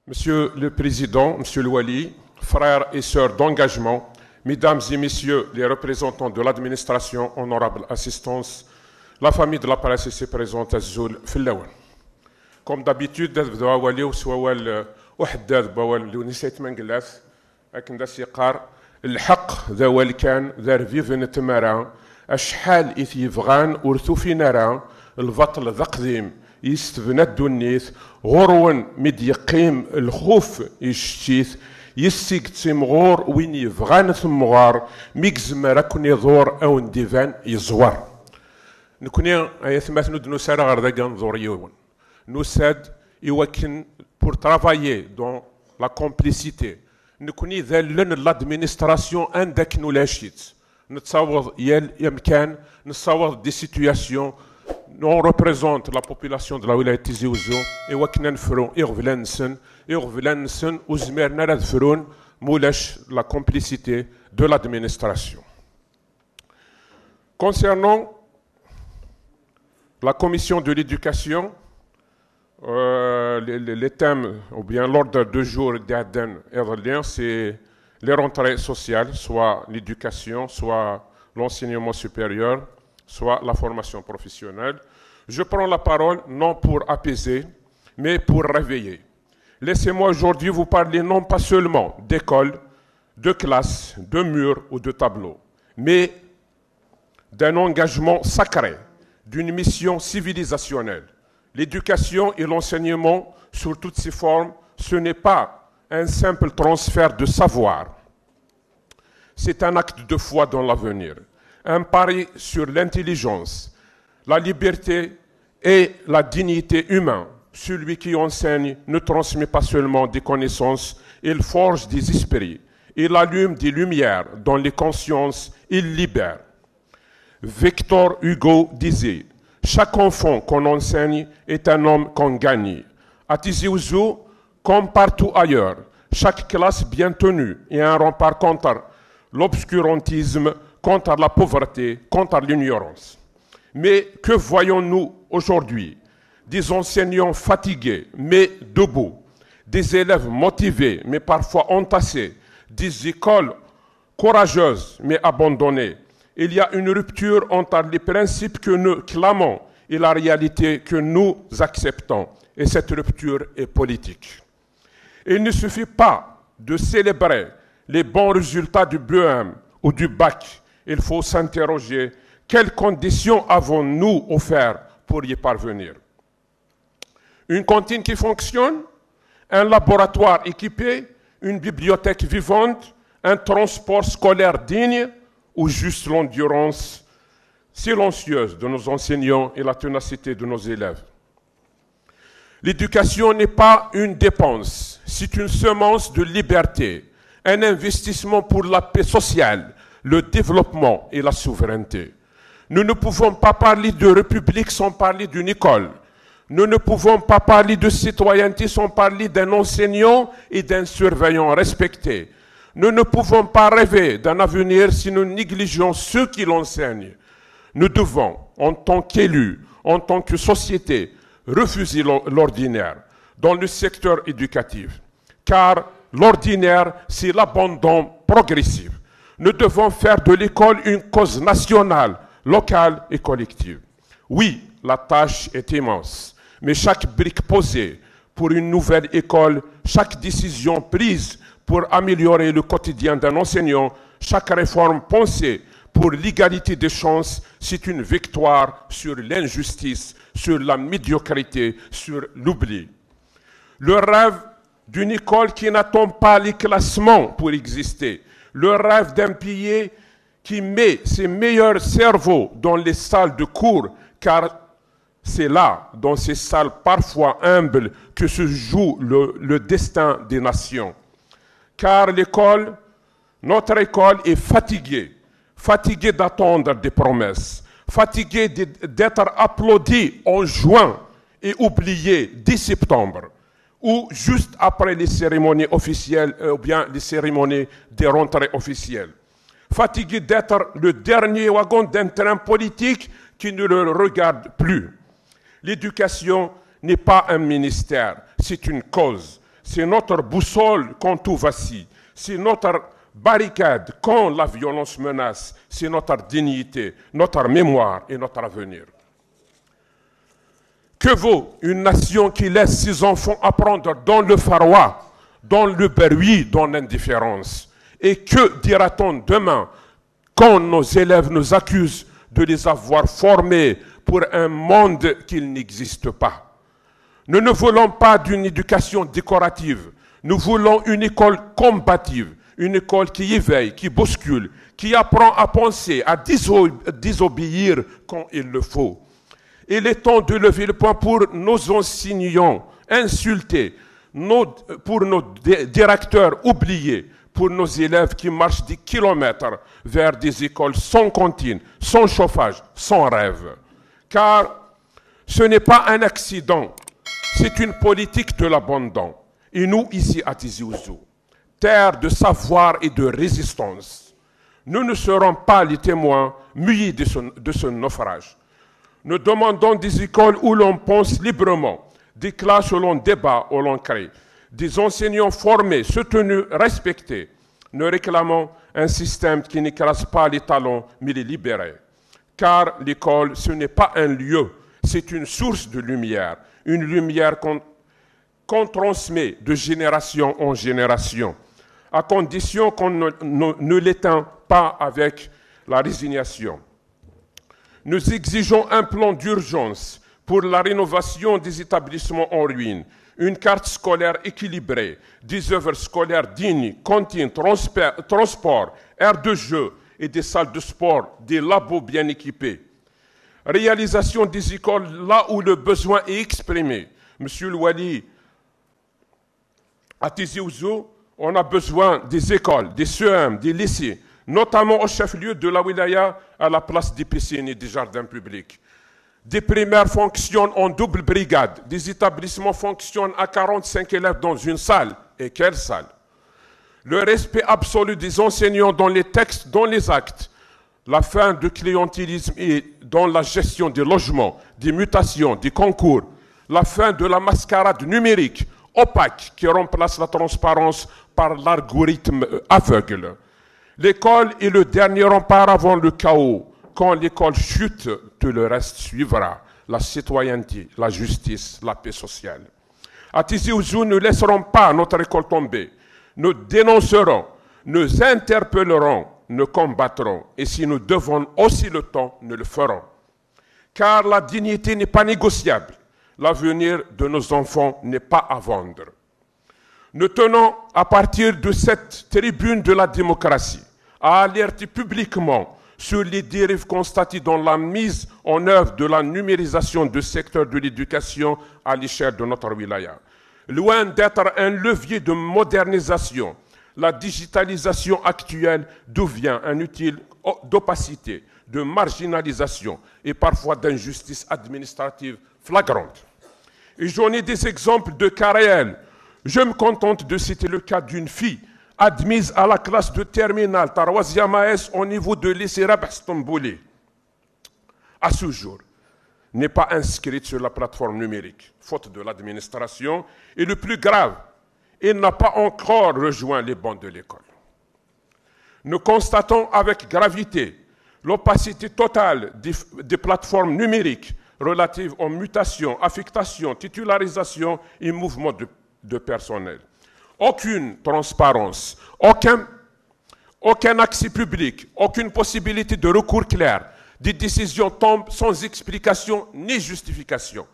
Monsieur le Président, Monsieur le Wali, frères et sœurs d'engagement, Mesdames et Messieurs les représentants de l'administration, honorable assistance, la famille de la presse ici présente à Zoul Fillaoul. Comme d'habitude, دابا ولي وسوا وحداد باول اللي نسيت من قلاث لكن دا سيقار الحق ذا والكان ذا رفيفن تمارا أشحال إثي فغان ورثو في نارا البطل ذا قديم يستبنى الدنيث غرون مد يقيم الخوف يشتيث يسيق تيمغور وين يفغان ثمغار ميكزمر راكون يضور أو نديفان يزور نكوني يثمات ند نسار غير ذاك نزور يوون نساد يوكن pour travailler dans la complicité نكوني ذا لن l'administration عندك نولاشيت نتصور يمكن نتصور دي سيتوياسيون on représente la population de la wilaya Tizi Ouzou et وكنا نفرو يغفلان نسن وزميرنا لا ذفرون مولاش la complicité de l'administration. Concernant la commission de l'éducation, les thèmes ou bien l'ordre de jour d'Aden et c'est les rentrées sociales, soit l'éducation, soit l'enseignement supérieur, soit la formation professionnelle. Je prends la parole non pour apaiser, mais pour réveiller. Laissez-moi aujourd'hui vous parler non pas seulement d'école, de classe, de murs ou de tableaux, mais d'un engagement sacré, d'une mission civilisationnelle. L'éducation et l'enseignement sous toutes ses formes, ce n'est pas un simple transfert de savoir. C'est un acte de foi dans l'avenir, un pari sur l'intelligence, la liberté et la dignité humaine. Celui qui enseigne ne transmet pas seulement des connaissances, il forge des esprits, il allume des lumières dans les consciences, il libère. Victor Hugo disait: chaque enfant qu'on enseigne est un homme qu'on gagne. À Tizi Ouzou, comme partout ailleurs, chaque classe bien tenue est un rempart contre l'obscurantisme, contre la pauvreté, contre l'ignorance. Mais que voyons-nous aujourd'hui? Des enseignants fatigués, mais debout, des élèves motivés, mais parfois entassés, des écoles courageuses, mais abandonnées. Il y a une rupture entre les principes que nous clamons et la réalité que nous acceptons. Et cette rupture est politique. Il ne suffit pas de célébrer les bons résultats du BEM ou du bac. Il faut s'interroger, quelles conditions avons-nous offertes pour y parvenir? Une cantine qui fonctionne, un laboratoire équipé, une bibliothèque vivante, un transport scolaire digne, ou juste l'endurance silencieuse de nos enseignants et la ténacité de nos élèves. L'éducation n'est pas une dépense, c'est une semence de liberté, un investissement pour la paix sociale, le développement et la souveraineté. Nous ne pouvons pas parler de république sans parler d'une école. Nous ne pouvons pas parler de citoyenneté sans parler d'un enseignant et d'un surveillant respecté. Nous ne pouvons pas rêver d'un avenir si nous négligeons ceux qui l'enseignent. Nous devons, en tant qu'élus, en tant que société, refuser l'ordinaire dans le secteur éducatif. Car l'ordinaire, c'est l'abandon progressif. Nous devons faire de l'école une cause nationale, locale et collective. Oui, la tâche est immense, mais chaque brique posée pour une nouvelle école, chaque décision prise pour améliorer le quotidien d'un enseignant, chaque réforme pensée pour l'égalité des chances, c'est une victoire sur l'injustice, sur la médiocrité, sur l'oubli. Le rêve d'une école qui n'attend pas les classements pour exister, le rêve d'un pays qui met ses meilleurs cerveaux dans les salles de cours, car c'est là, dans ces salles parfois humbles, que se joue le destin des nations. Car l'école, notre école est fatiguée d'attendre des promesses, fatiguée d'être applaudie en juin et oubliée dès septembre, ou juste après les cérémonies officielles, ou bien les cérémonies des rentrées officielles. Fatiguée d'être le dernier wagon d'un train politique qui ne le regarde plus. L'éducation n'est pas un ministère, c'est une cause. c'est notre boussole quand tout vacille, c'est notre barricade quand la violence menace, c'est notre dignité, notre mémoire et notre avenir. Que vaut une nation qui laisse ses enfants apprendre dans le faroua, dans le bruit, dans l'indifférence? Et que dira-t-on demain quand nos élèves nous accusent de les avoir formés pour un monde qu'il n'existe pas? Nous ne voulons pas d'une éducation décorative, nous voulons une école combative, une école qui éveille, qui bouscule, qui apprend à penser, à désobéir quand il le faut. Il est temps de lever le poing pour nos enseignants insultés, pour nos directeurs oubliés, pour nos élèves qui marchent des kilomètres vers des écoles sans cantine, sans chauffage, sans rêve. Car ce n'est pas un accident, c'est une politique de l'abandon. Et nous, ici à Tizi Ouzou, terre de savoir et de résistance, nous ne serons pas les témoins muets de ce naufrage. Nous demandons des écoles où l'on pense librement, des classes où l'on débat, où l'on crée, des enseignants formés, soutenus, respectés. Nous réclamons un système qui n'écrase pas les talents, mais les libère. Car l'école, ce n'est pas un lieu, c'est une source de lumière, une lumière qu'on transmet de génération en génération, à condition qu'on ne l'éteint pas avec la résignation. Nous exigeons un plan d'urgence pour la rénovation des établissements en ruine, une carte scolaire équilibrée, des œuvres scolaires dignes, cantines, transport, aires de jeu et des salles de sport, des labos bien équipés. Réalisation des écoles là où le besoin est exprimé. Monsieur Louali, à Tizi Ouzou, on a besoin des écoles, des CEM, des lycées, notamment au chef-lieu de la wilaya à la place des piscines et des jardins publics. Des primaires fonctionnent en double brigade, des établissements fonctionnent à 45 élèves dans une salle. Et quelle salle? Le respect absolu des enseignants dans les textes, dans les actes, la fin du clientélisme et dans la gestion des logements, des mutations, des concours, la fin de la mascarade numérique opaque qui remplace la transparence par l'algorithme aveugle. L'école est le dernier rempart avant le chaos. Quand l'école chute, tout le reste suivra. La citoyenneté, la justice, la paix sociale. À Tizi Ouzou, nous ne laisserons pas notre école tomber. Nous dénoncerons, nous interpellerons, nous combattrons. Et si nous devons aussi le temps, nous le ferons. Car la dignité n'est pas négociable. L'avenir de nos enfants n'est pas à vendre. Nous tenons, à partir de cette tribune de la démocratie, à alerter publiquement sur les dérives constatées dans la mise en œuvre de la numérisation du secteur de l'éducation à l'échelle de notre wilaya. Loin d'être un levier de modernisation, la digitalisation actuelle devient un outil d'opacité, de marginalisation et parfois d'injustice administrative flagrante. Et j'en ai des exemples de cas réels. Je me contente de citer le cas d'une fille admise à la classe de terminale Tarawazia Maes au niveau de lycée Rabah Stambouli. À ce jour, n'est pas inscrite sur la plateforme numérique, faute de l'administration. Et le plus grave, elle n'a pas encore rejoint les bancs de l'école. Nous constatons avec gravité l'opacité totale des plateformes numériques relatives aux mutations, affectations, titularisations et mouvements de personnel. Aucune transparence, aucun accès public, aucune possibilité de recours clair. Des décisions tombent sans explication ni justification.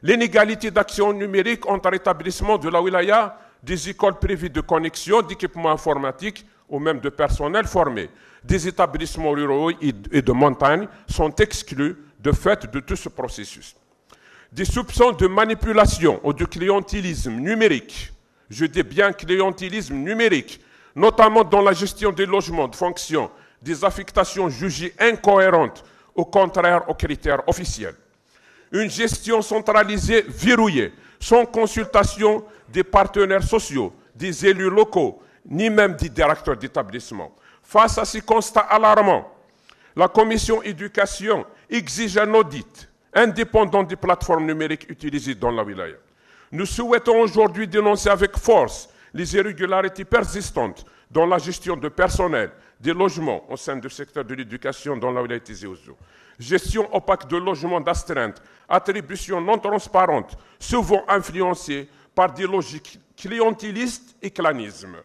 L'inégalité d'action numérique entre établissements de la wilaya, des écoles privées de connexion, d'équipements informatiques ou même de personnel formé, des établissements ruraux et de montagne sont exclus de fait de tout ce processus. Des soupçons de manipulation ou de clientélisme numérique, je dis bien clientélisme numérique, notamment dans la gestion des logements de fonction, des affectations jugées incohérentes, au contraire aux critères officiels. Une gestion centralisée verrouillée, sans consultation des partenaires sociaux, des élus locaux, ni même des directeurs d'établissement. Face à ces constats alarmants, la commission éducation exige un audit indépendant des plateformes numériques utilisées dans la wilaya. Nous souhaitons aujourd'hui dénoncer avec force les irrégularités persistantes dans la gestion de personnel, des logements au sein du secteur de l'éducation dans la wilaya Tizi Ouzou. Gestion opaque de logements d'astreinte, attribution non transparente, souvent influencée par des logiques clientélistes et clanisme.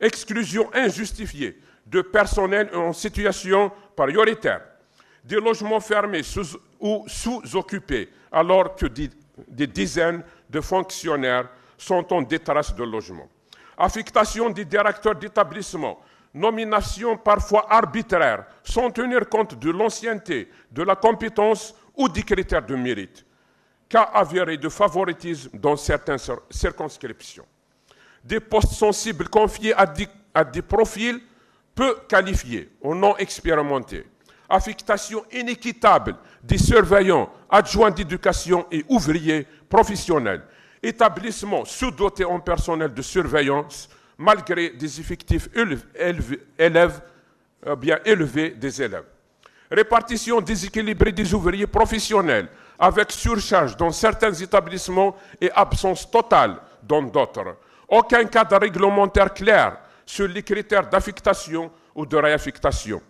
Exclusion injustifiée de personnel en situation prioritaire. Des logements fermés ou sous-occupés alors que des dizaines de fonctionnaires sont en détresse de logement. Affectation des directeurs d'établissement, nomination parfois arbitraire, sans tenir compte de l'ancienneté, de la compétence ou des critères de mérite. Cas avéré de favoritisme dans certaines circonscriptions. Des postes sensibles confiés à des profils peu qualifiés ou non expérimentés. Affectation inéquitable des surveillants, adjoints d'éducation et ouvriers professionnels. Établissements sous-dotés en personnel de surveillance, malgré des effectifs bien élevés des élèves. Répartition déséquilibrée des ouvriers professionnels, avec surcharge dans certains établissements et absence totale dans d'autres. Aucun cadre réglementaire clair sur les critères d'affectation ou de réaffectation.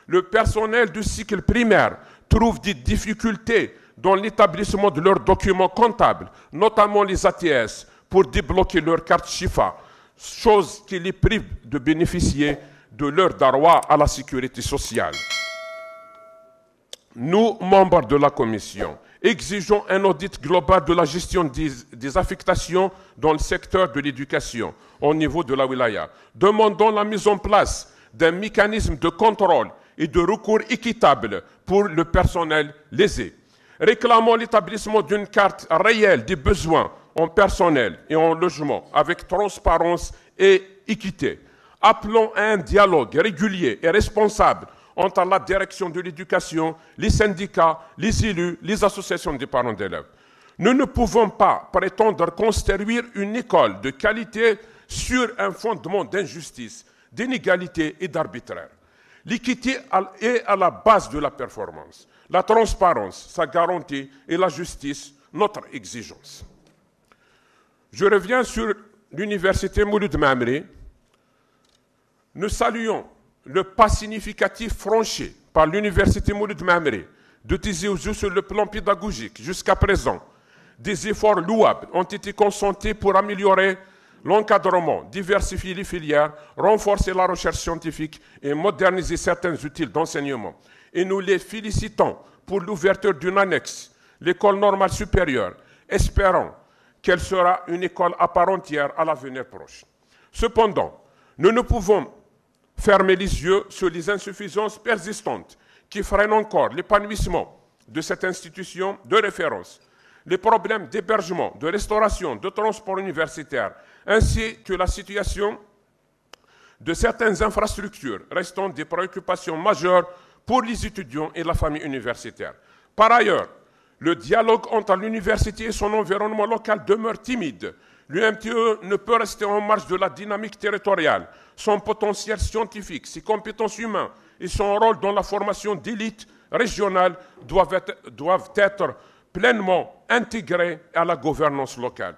Le personnel du cycle primaire trouve des difficultés dans l'établissement de leurs documents comptables, notamment les ATS, pour débloquer leur carte Chifa, chose qui les prive de bénéficier de leur droit à la sécurité sociale. Nous, membres de la Commission, exigeons un audit global de la gestion des affectations dans le secteur de l'éducation au niveau de la wilaya. Demandons la mise en place d'un mécanisme de contrôle et de recours équitable pour le personnel lésé. Réclamons l'établissement d'une carte réelle des besoins en personnel et en logement avec transparence et équité. Appelons à un dialogue régulier et responsable entre la direction de l'éducation, les syndicats, les élus, les associations des parents d'élèves. Nous ne pouvons pas prétendre construire une école de qualité sur un fondement d'injustice, d'inégalité et d'arbitraire. L'équité est à la base de la performance. La transparence, sa garantie, et la justice, notre exigence. Je reviens sur l'université Mouloud Mamri. Nous saluons le pas significatif franchi par l'université Mouloud Mamri de Tizi Ouzou sur le plan pédagogique jusqu'à présent. Des efforts louables ont été consentis pour améliorer l'encadrement, diversifier les filières, renforcer la recherche scientifique et moderniser certains outils d'enseignement. Et nous les félicitons pour l'ouverture d'une annexe, l'école normale supérieure, espérant qu'elle sera une école à part entière à l'avenir proche. Cependant, nous ne pouvons fermer les yeux sur les insuffisances persistantes qui freinent encore l'épanouissement de cette institution de référence, les problèmes d'hébergement, de restauration, de transport universitaire, ainsi que la situation de certaines infrastructures restant des préoccupations majeures pour les étudiants et la famille universitaire. Par ailleurs, le dialogue entre l'université et son environnement local demeure timide. L'UMTE ne peut rester en marge de la dynamique territoriale. Son potentiel scientifique, ses compétences humaines et son rôle dans la formation d'élites régionales doivent être pleinement intégrés à la gouvernance locale.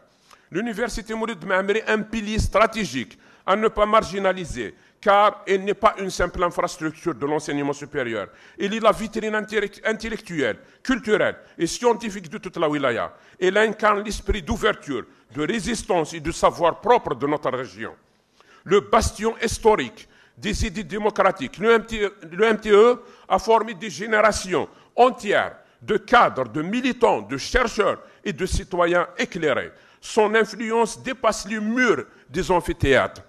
L'université Mouloud Mamri est un pilier stratégique à ne pas marginaliser, car elle n'est pas une simple infrastructure de l'enseignement supérieur. Elle est la vitrine intellectuelle, culturelle et scientifique de toute la wilaya. Elle incarne l'esprit d'ouverture, de résistance et de savoir propre de notre région. Le bastion historique des idées démocratiques, le MTE a formé des générations entières de cadres, de militants, de chercheurs et de citoyens éclairés. Son influence dépasse les murs des amphithéâtres.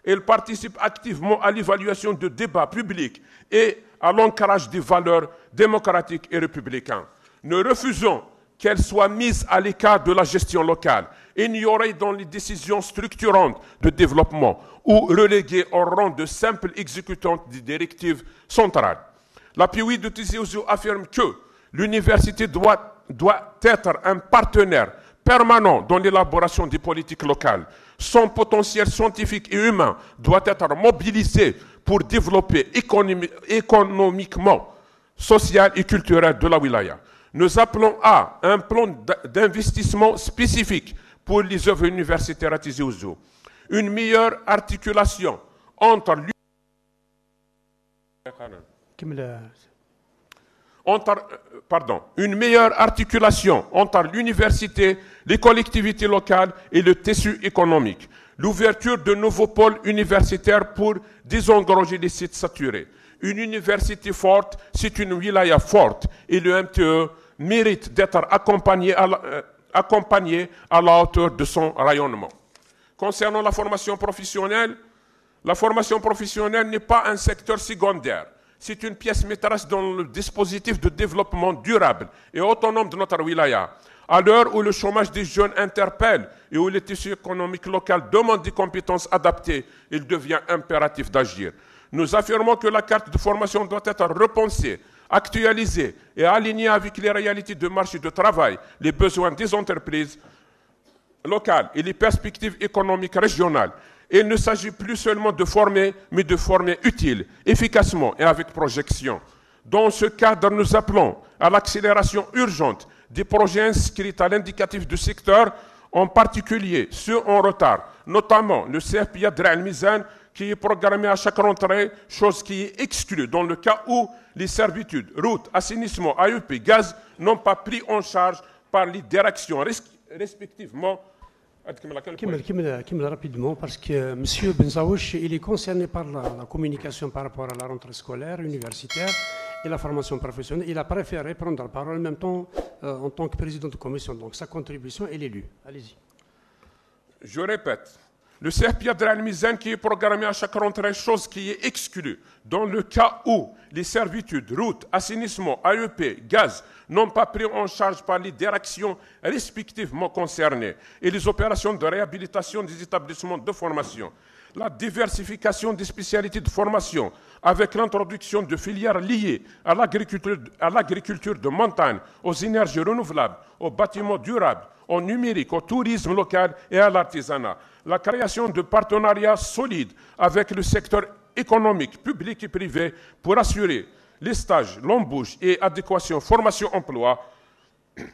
Elle participe activement à l'évaluation de débats publics et à l'ancrage des valeurs démocratiques et républicaines. Nous refusons qu'elle soit mise à l'écart de la gestion locale, ignorée dans les décisions structurantes de développement ou reléguée au rang de simple exécutante des directives centrales. La PIOI de Tizi Ouzou affirme que l'université doit être un partenaire permanent dans l'élaboration des politiques locales. Son potentiel scientifique et humain doit être mobilisé pour développer économiquement, social et culturel de la wilaya. Nous appelons à un plan d'investissement spécifique pour les œuvres universitaires à Tizi Ouzou. Une meilleure articulation entre l'université, les collectivités locales et le tissu économique. L'ouverture de nouveaux pôles universitaires pour désengorger les sites saturés. Une université forte, c'est une wilaya forte et le MTE mérite d'être accompagné à la hauteur de son rayonnement. Concernant la formation professionnelle n'est pas un secteur secondaire. C'est une pièce maîtresse dans le dispositif de développement durable et autonome de notre wilaya. À l'heure où le chômage des jeunes interpelle et où le tissu économique local demande des compétences adaptées, il devient impératif d'agir. Nous affirmons que la carte de formation doit être repensée, actualisée et alignée avec les réalités de marché de travail, les besoins des entreprises locales et les perspectives économiques régionales. Il ne s'agit plus seulement de former, mais de former utile, efficacement et avec projection. Dans ce cadre, nous appelons à l'accélération urgente des projets inscrits à l'indicatif du secteur, en particulier ceux en retard, notamment le CFPIA Dra al-Mizan qui est programmé à chaque rentrée, chose qui est exclue dans le cas où les servitudes, routes, assainissement, AEP, gaz n'ont pas pris en charge par les directions respectivement. Rapidement, parce que M. Benzaouch, il est concerné par la communication par rapport à la rentrée scolaire, universitaire et la formation professionnelle. Il a préféré prendre la parole en même temps en tant que président de commission. Donc sa contribution, elle est lue. Allez-y. Je répète, le CFPIA Dra al-Mizan qui est programmé à chaque rentrée, chose qui est exclue dans le cas où les servitudes, routes, assainissement, AEP, gaz n'ont pas pris en charge par les directions respectivement concernées et les opérations de réhabilitation des établissements de formation. La diversification des spécialités de formation avec l'introduction de filières liées à l'agriculture de montagne, aux énergies renouvelables, aux bâtiments durables, au numérique, au tourisme local et à l'artisanat. La création de partenariats solides avec le secteur économique, public et privé pour assurer les stages, l'embauche et adéquation formation-emploi,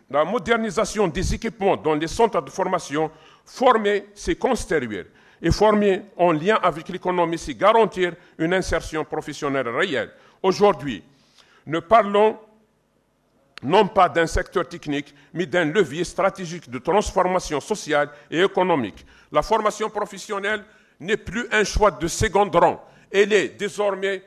la modernisation des équipements dans les centres de formation, former, c'est construire. Et former en lien avec l'économie, c'est garantir une insertion professionnelle réelle. Aujourd'hui, nous parlons non pas d'un secteur technique, mais d'un levier stratégique de transformation sociale et économique. La formation professionnelle n'est plus un choix de second rang. Elle est désormais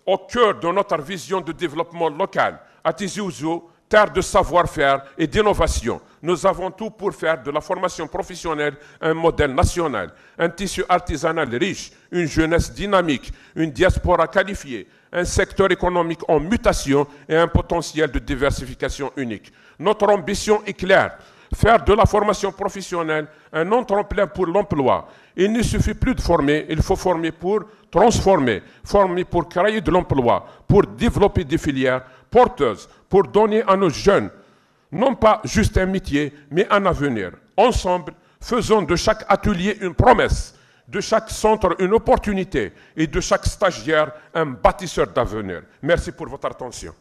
au cœur de notre vision de développement local. À Tizi Ouzou, terre de savoir-faire et d'innovation, nous avons tout pour faire de la formation professionnelle un modèle national, un tissu artisanal riche, une jeunesse dynamique, une diaspora qualifiée, un secteur économique en mutation et un potentiel de diversification unique. Notre ambition est claire, faire de la formation professionnelle un non-tremplin pour l'emploi. Il ne suffit plus de former, il faut former pour transformer, former pour créer de l'emploi, pour développer des filières porteuses, pour donner à nos jeunes, non pas juste un métier, mais un avenir. Ensemble, faisons de chaque atelier une promesse, de chaque centre une opportunité et de chaque stagiaire un bâtisseur d'avenir. Merci pour votre attention.